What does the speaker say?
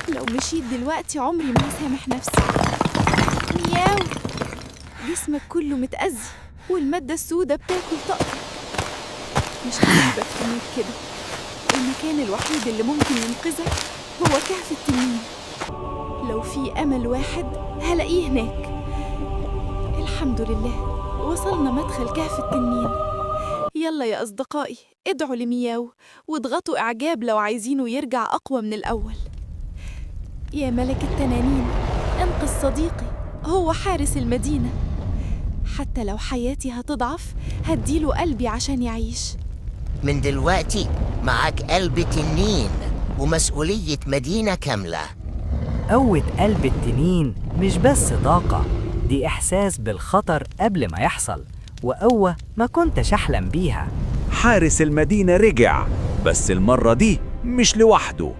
لو مشيت دلوقتي عمري ما هسامح نفسي. مياو. جسمك كله متأذي والمادة السوداء بتاكل طاقتك. مش هسيبك تموت كده. المكان الوحيد اللي ممكن ينقذك هو كهف التنين. لو في أمل واحد هلاقيه هناك. الحمد لله وصلنا مدخل كهف التنين. يلا يا أصدقائي ادعوا لمياو واضغطوا إعجاب لو عايزينه يرجع أقوى من الأول. يا ملك التنانين انقذ صديقي، هو حارس المدينة. حتى لو حياتي هتضعف هديله قلبي عشان يعيش. من دلوقتي معاك قلب تنين ومسؤولية مدينة كاملة. قوة قلب التنين مش بس طاقة، دي إحساس بالخطر قبل ما يحصل، وقوة ما كنتش أحلم بيها. حارس المدينة رجع، بس المرة دي مش لوحده.